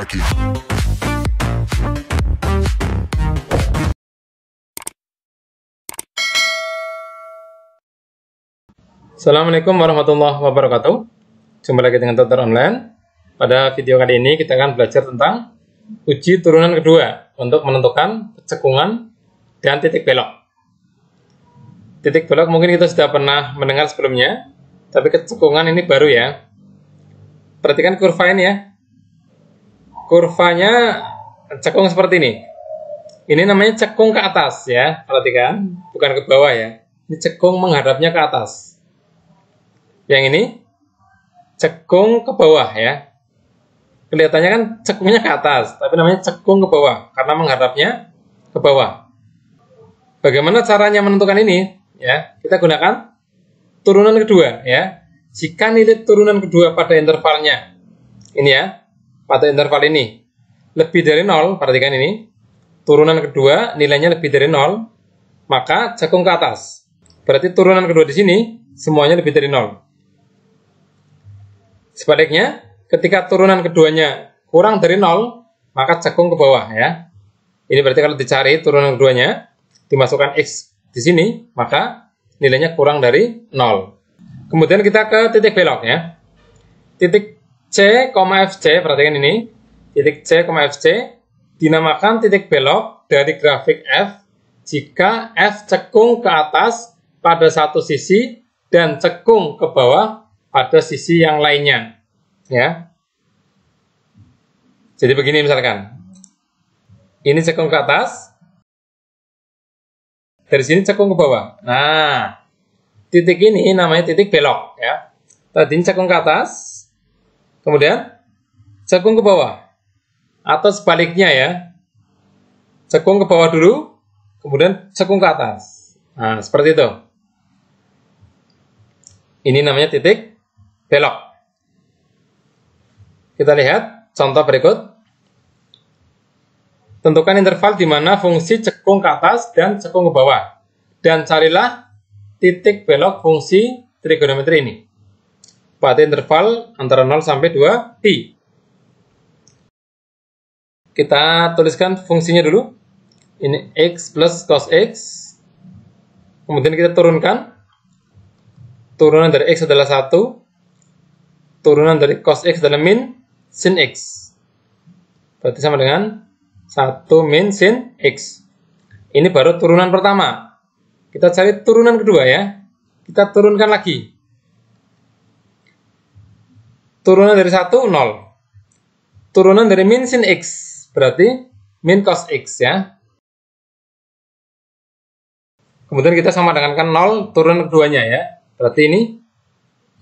like it. Assalamualaikum warahmatullahi wabarakatuh. Jumpa lagi dengan Tutor Online. Pada video kali ini kita akan belajar tentang uji turunan kedua untuk menentukan cekungan dan titik belok. Titik belok mungkin kita sudah pernah mendengar sebelumnya, tapi kecekungan ini baru ya. Perhatikan kurva ini ya. Kurvanya cekung seperti ini. Ini namanya cekung ke atas ya. Perhatikan, bukan ke bawah ya. Ini cekung menghadapnya ke atas. Yang ini cekung ke bawah ya. Kelihatannya kan cekungnya ke atas, tapi namanya cekung ke bawah karena menghadapnya ke bawah. Bagaimana caranya menentukan ini? Ya, kita gunakan turunan kedua ya. Jika nilai turunan kedua pada intervalnya ini ya, pada interval ini lebih dari 0, perhatikan ini. Turunan kedua nilainya lebih dari 0, maka cekung ke atas. Berarti turunan kedua di sini semuanya lebih dari 0. Sebaliknya, ketika turunan keduanya kurang dari 0, maka cekung ke bawah ya. Ini berarti kalau dicari turunan keduanya, dimasukkan X di sini, maka nilainya kurang dari 0. Kemudian kita ke titik belok ya. Titik C, FC, perhatikan ini. Titik C, FC dinamakan titik belok dari grafik F jika F cekung ke atas pada satu sisi dan cekung ke bawah pada sisi yang lainnya. Ya. Jadi begini misalkan. Ini cekung ke atas. Dari sini cekung ke bawah. Nah, titik ini namanya titik belok ya. Tadi cekung ke atas, kemudian cekung ke bawah. Atau sebaliknya ya. Cekung ke bawah dulu, kemudian cekung ke atas. Nah, seperti itu. Ini namanya titik belok. Kita lihat contoh berikut. Tentukan interval di mana fungsi cekung ke atas dan cekung ke bawah. Dan carilah titik belok fungsi trigonometri ini pada interval antara 0 sampai 2 pi. Kita tuliskan fungsinya dulu. Ini x plus cos x. Kemudian kita turunkan. Turunan dari x adalah 1. Turunan dari cos x adalah min sin x. Berarti sama dengan 1 min sin x. Ini baru turunan pertama. Kita cari turunan kedua ya. Kita turunkan lagi. Turunan dari 1, 0. Turunan dari min sin x. Berarti min cos x ya. Kemudian kita sama dengan kan 0 turunan keduanya ya. Berarti ini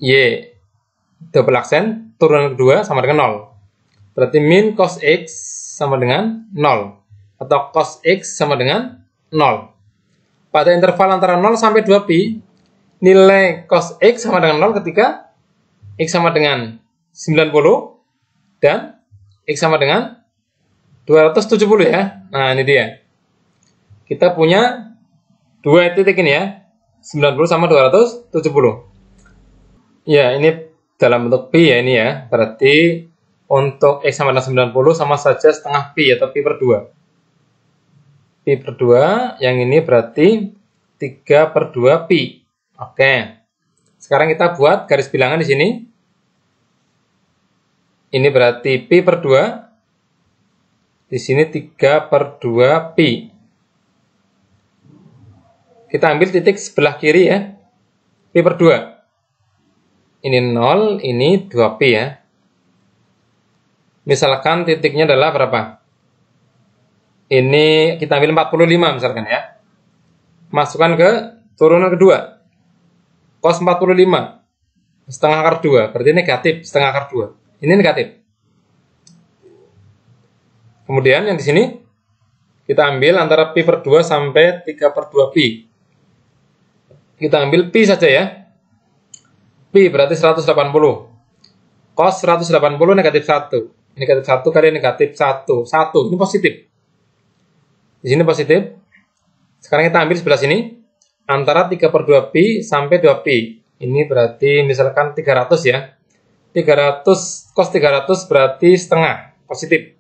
y double aksen. Turunan kedua sama dengan 0. Berarti min cos x sama dengan 0. Atau cos x sama dengan 0. Pada interval antara 0 sampai 2 pi, nilai cos x sama dengan 0 ketika x sama dengan 90 dan x sama dengan 270 ya. Nah, ini dia. Kita punya dua titik ini ya. 90 sama 270. Ya, ini dalam bentuk pi ya ini ya. Berarti untuk x sama dengan 90 sama saja setengah pi atau pi per 2. Pi per 2, yang ini berarti 3 per 2 pi. Oke. Sekarang kita buat garis bilangan di sini. Ini berarti pi per 2. Di sini 3 per 2 pi. Kita ambil titik sebelah kiri ya. Pi per 2. Ini 0, ini 2 pi ya. Misalkan titiknya adalah berapa? Ini kita ambil 45 misalkan ya. Masukkan ke turunan kedua. Cos 45. Setengah akar 2. Berarti negatif setengah akar 2. Ini negatif. Kemudian yang di sini kita ambil antara pi per 2 sampai 3 per 2 pi. Kita ambil pi saja ya. Pi berarti 180. Cos 180 negatif 1. Negatif 1 kali negatif 1. 1. Ini positif. Di sini positif. Sekarang kita ambil sebelah sini. Antara 3 per 2 pi sampai 2 pi. Ini berarti misalkan 300 ya. 300 cos 300 berarti setengah. Positif.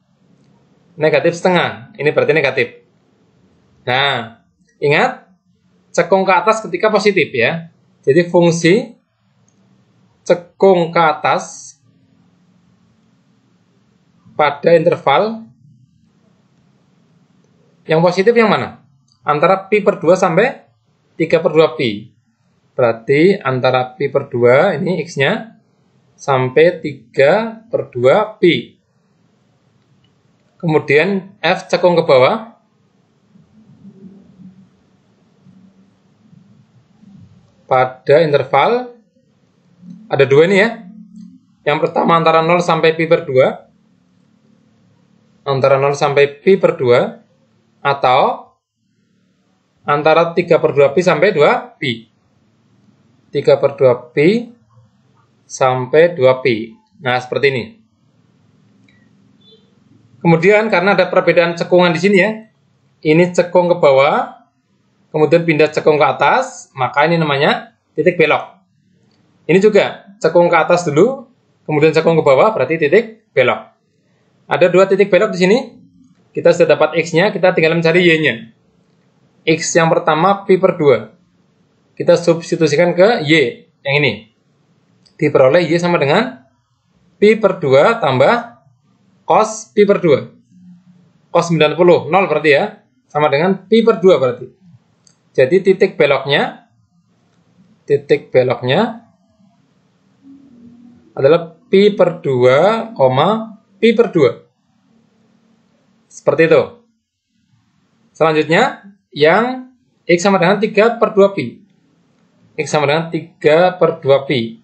negatif setengah. Ini berarti negatif. Nah, ingat, cekung ke atas ketika positif ya. Jadi fungsi cekung ke atas pada interval yang positif yang mana? Antara pi per 2 sampai 3 per 2 pi. Berarti antara pi per 2, ini x-nya, sampai 3 per 2 pi. Kemudian f cekung ke bawah. Pada interval ada dua ini ya. Yang pertama antara 0 sampai pi per 2. Antara 0 sampai pi per 2. Atau antara 3 per 2 pi sampai 2 pi. 3 per 2 pi sampai 2 pi. Nah, seperti ini. Kemudian karena ada perbedaan cekungan di sini ya. Ini cekung ke bawah. Kemudian pindah cekung ke atas, maka ini namanya titik belok. Ini juga cekung ke atas dulu, kemudian cekung ke bawah, berarti titik belok. Ada dua titik belok di sini. Kita sudah dapat x-nya, kita tinggal mencari y-nya. X yang pertama pi per 2. Kita substitusikan ke y, yang ini. Diperoleh y sama dengan pi per 2 tambah cos pi per 2. Cos 90, 0 berarti ya. Sama dengan pi per 2 berarti. Jadi titik beloknya adalah pi per 2, pi per 2. Seperti itu. Selanjutnya, yang x sama dengan 3 per 2 pi. X sama dengan 3 per 2 pi.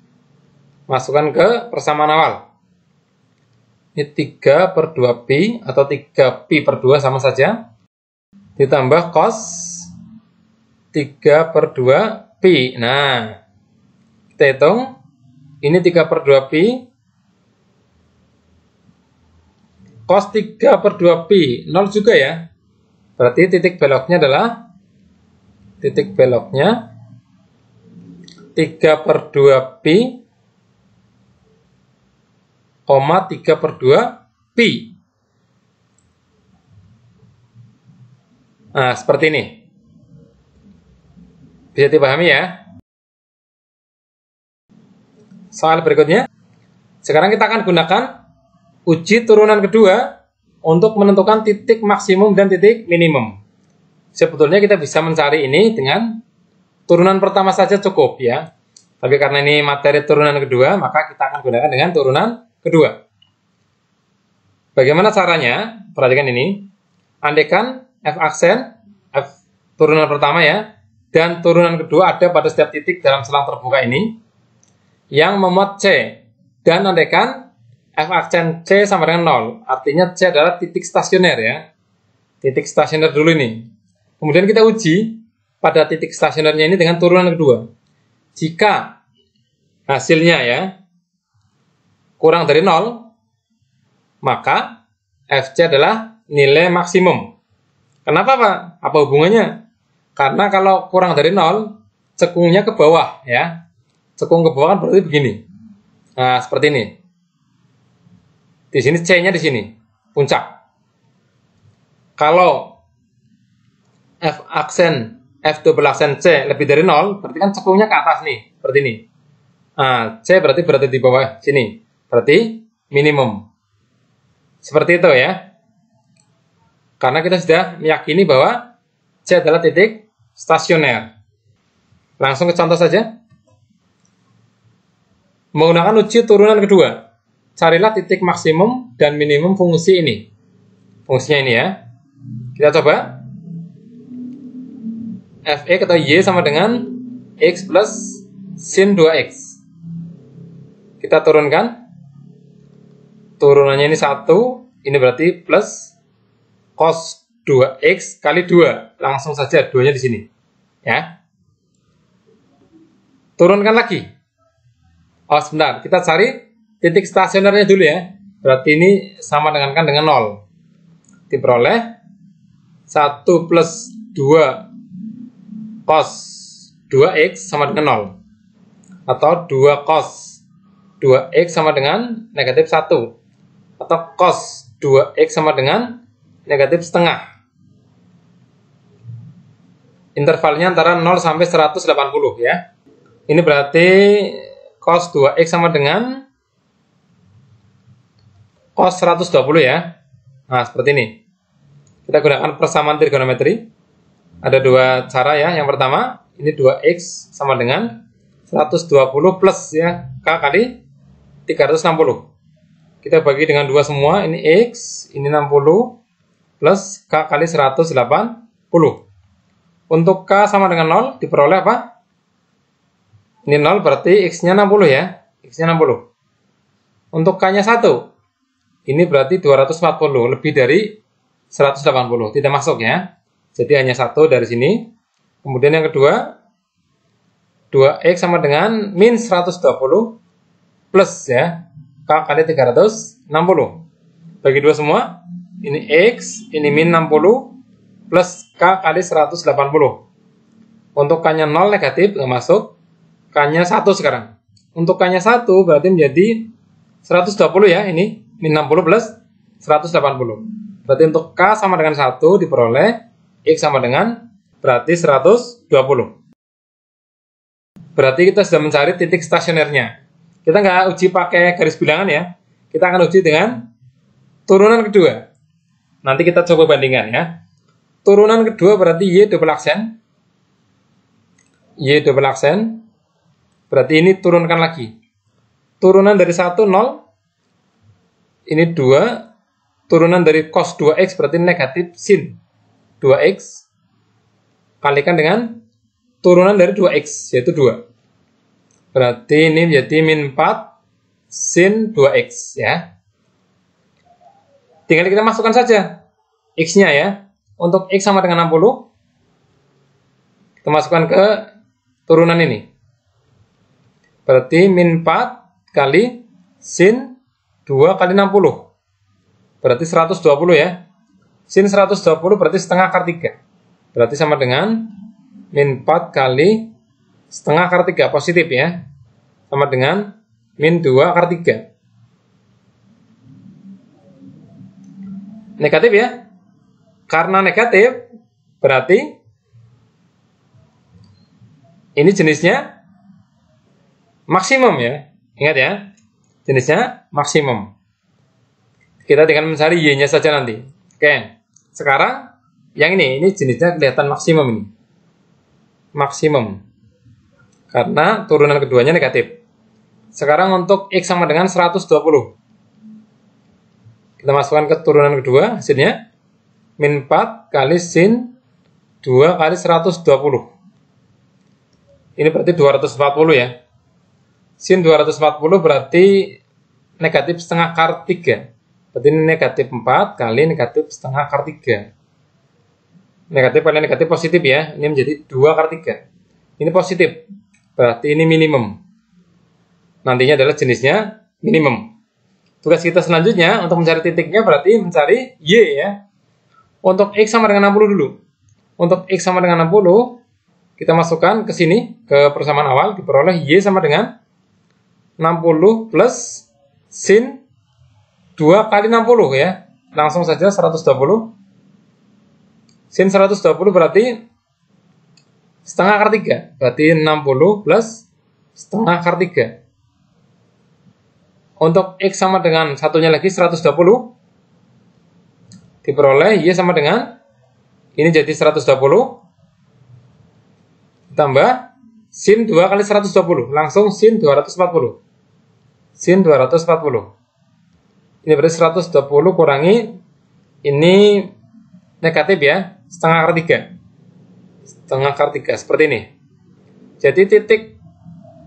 Masukkan ke persamaan awal. Ini 3 per 2 pi, atau 3 pi per 2 sama saja. Ditambah cos 3 per 2 pi. Nah, kita hitung. Ini 3 per 2 pi. Cos 3 per 2 pi. 0 juga ya. Berarti titik beloknya adalah 3 per 2 pi, 3 per 2 pi. Nah, seperti ini. Bisa dipahami ya. Soal berikutnya. Sekarang kita akan gunakan uji turunan kedua untuk menentukan titik maksimum dan titik minimum. Sebetulnya kita bisa mencari ini dengan turunan pertama saja cukup ya. Tapi karena ini materi turunan kedua, maka kita akan gunakan dengan turunan kedua. Bagaimana caranya? Perhatikan ini. Andaikan f aksen, f turunan pertama ya, dan turunan kedua ada pada setiap titik dalam selang terbuka ini yang memuat C. Dan andaikan f aksen C sama dengan 0. Artinya C adalah titik stasioner ya. Titik stasioner dulu ini. Kemudian kita uji pada titik stasionernya ini dengan turunan kedua. Jika hasilnya ya kurang dari 0, maka FC adalah nilai maksimum. Kenapa Pak? Apa hubungannya? Karena kalau kurang dari 0, cekungnya ke bawah ya. Cekung ke bawah kan berarti begini. Nah, seperti ini. Di sini C-nya di sini, puncak. Kalau F aksen, F double aksen C lebih dari 0, berarti kan cekungnya ke atas nih, seperti ini. Nah, C berarti berada di bawah sini. Berarti minimum. Seperti itu ya. Karena kita sudah meyakini bahwa C adalah titik stasioner. Langsung ke contoh saja. Menggunakan uji turunan kedua. Carilah titik maksimum dan minimum fungsi ini. Fungsinya ini ya. Kita coba. Fx atau y sama dengan x plus sin 2x. Kita turunkan. Turunannya ini 1. Ini berarti plus cos 2x kali 2. Langsung saja 2-nya di sini. Ya. Turunkan lagi. Oh, sebentar. Kita cari titik stasionernya dulu ya. Berarti ini sama dengan 0. Diperoleh 1 plus 2 cos 2x sama dengan 0. Atau 2 cos 2x sama dengan negatif 1. Atau cos 2x sama dengan negatif setengah. Intervalnya antara 0 sampai 180 ya. Ini berarti cos 2x sama dengan cos 120 ya. Nah, seperti ini. Kita gunakan persamaan trigonometri. Ada dua cara ya. Yang pertama, ini 2x sama dengan 120 plus ya, k kali 360. Kita bagi dengan 2 semua, ini x, ini 60 plus k kali 180. Untuk k sama dengan 0 diperoleh apa? Ini 0 berarti x-nya 60 ya. X-nya 60. Untuk k-nya 1. Ini berarti 240, lebih dari 180. Tidak masuk ya. Jadi hanya 1 dari sini. Kemudian yang kedua, 2x sama dengan min 120 plus ya, k kali 360. Bagi 2 semua. Ini x, ini min 60 plus k kali 180. Untuk k-nya 0 negatif, nggak masuk. K-nya 1 sekarang. Untuk k-nya 1 berarti menjadi 120 ya, ini. Min 60 plus 180. Berarti untuk k sama dengan 1 diperoleh x sama dengan berarti 120. Berarti kita sudah mencari titik stasionernya. Kita nggak uji pakai garis bilangan ya. Kita akan uji dengan turunan kedua. Nanti kita coba bandingkan ya. Turunan kedua berarti Y double aksen. Y double aksen. Berarti ini turunkan lagi. Turunan dari 1, 0. Ini 2. Turunan dari cos 2x berarti negatif sin 2x. Kalikan dengan turunan dari 2x, yaitu 2. Berarti ini menjadi min 4 sin 2x ya. Tinggal kita masukkan saja x-nya ya. Untuk x sama dengan 60, kita masukkan ke turunan ini. Berarti min 4 kali sin 2 kali 60. Berarti 120 ya. Sin 120 berarti setengah akar 3. Berarti sama dengan min 4 kali setengah akar 3. Positif ya. Sama dengan min 2 akar 3. Negatif ya. Karena negatif, berarti ini jenisnya maksimum ya. Ingat ya, jenisnya maksimum. Kita tinggal mencari y-nya saja nanti. Oke, sekarang yang ini jenisnya kelihatan maksimum ini. Maksimum. Karena turunan keduanya negatif. Sekarang untuk x sama dengan 120. Kita masukkan ke turunan kedua, hasilnya min 4 kali sin 2 kali 120. Ini berarti 240 ya. Sin 240 berarti negatif setengah akar 3. Berarti ini negatif 4 kali negatif setengah akar 3. Negatif kali negatif positif ya. Ini menjadi 2 akar 3. Ini positif. Berarti ini minimum. Nantinya adalah jenisnya minimum. Tugas kita selanjutnya untuk mencari titiknya berarti mencari y ya. Untuk x sama dengan 60 dulu. Untuk x sama dengan 60, kita masukkan ke sini, ke persamaan awal, diperoleh y sama dengan 60 plus sin 2 kali 60 ya. Langsung saja 120. Sin 120 berarti setengah akar 3. Berarti 60 plus setengah akar 3. Untuk x sama dengan satunya lagi 120. Diperoleh y sama dengan ini jadi 120 tambah sin 2 kali 120, langsung sin 240. Sin 240. Ini berarti 120 kurangi ini negatif ya, setengah akar 3. Setengah akar 3 seperti ini. Jadi titik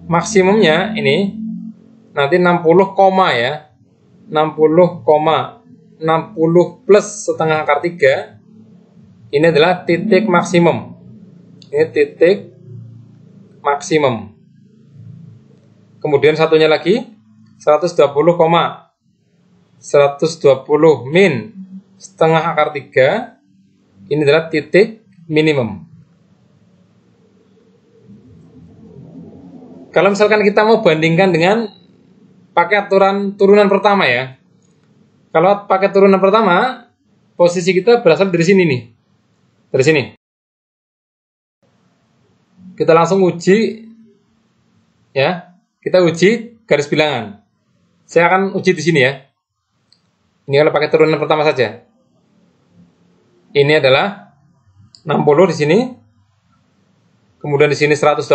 maksimumnya ini nanti 60 koma ya. 60 koma 60 plus setengah akar 3. Ini adalah titik maksimum. Ini titik maksimum. Kemudian satunya lagi 120, 120 min setengah akar 3. Ini adalah titik minimum. Kalau misalkan kita mau bandingkan dengan pakai aturan turunan pertama ya. Kalau pakai turunan pertama, posisi kita berasal dari sini nih. Dari sini. Kita langsung uji, ya. Kita uji garis bilangan. Saya akan uji di sini ya. Ini kalau pakai turunan pertama saja. Ini adalah 60 di sini. Kemudian di sini 120.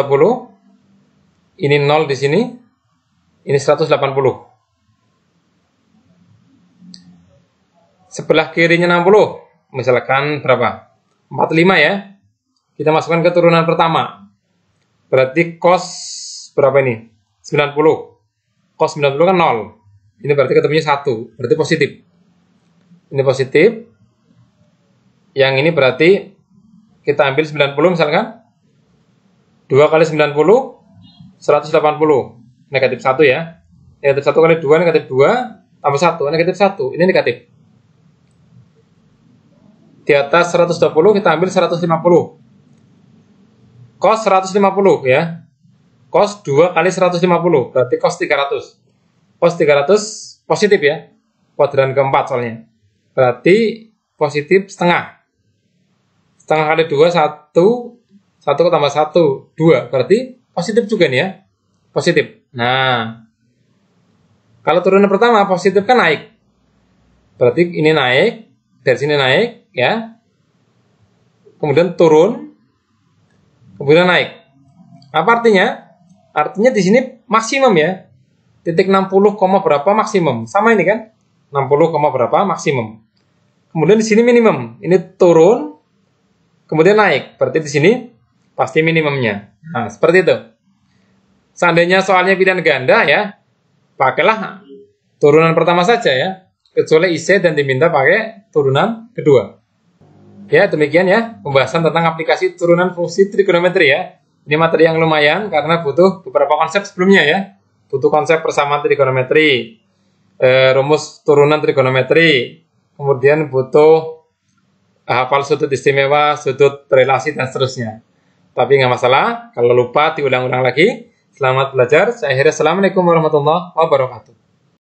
Ini 0 di sini. Ini 180. Sebelah kirinya 60. Misalkan berapa? 45 ya. Kita masukkan ke turunan pertama. Berarti cos berapa ini? 90. Cos 90 kan 0. Ini berarti ketemunya 1. Berarti positif. Ini positif. Yang ini berarti kita ambil 90 misalkan. 2 kali 90, 180. Negatif 1 ya. Negatif 1 kali 2, negatif 2. Tambah 1, negatif 1. Ini negatif. Di atas 120 kita ambil 150. Cos 150 ya. Cos 2 kali 150 berarti cos 300. Cos 300 positif ya. Kuadran keempat soalnya. Berarti positif setengah. Setengah kali 2 1. 1 tambah 1 2. Berarti positif juga nih ya. Positif. Nah. Kalau turunan pertama positif kan naik. Berarti ini naik. Dari sini naik ya. Kemudian turun. Kemudian naik. Apa artinya? Artinya di sini maksimum ya. Titik 60, berapa maksimum. Sama ini kan? 60, berapa maksimum. Kemudian di sini minimum. Ini turun. Kemudian naik. Berarti di sini pasti minimumnya. Nah, seperti itu. Seandainya soalnya pilihan ganda ya, pakailah turunan pertama saja ya. Kecuali IC dan diminta pakai turunan kedua. Ya, demikian ya pembahasan tentang aplikasi turunan fungsi trigonometri ya. Ini materi yang lumayan karena butuh beberapa konsep sebelumnya ya. Butuh konsep persamaan trigonometri, rumus turunan trigonometri, kemudian butuh hafal sudut istimewa, sudut relasi, dan seterusnya. Tapi nggak masalah, kalau lupa diulang-ulang lagi. Selamat belajar. Saya akhiri. Assalamualaikum warahmatullahi wabarakatuh.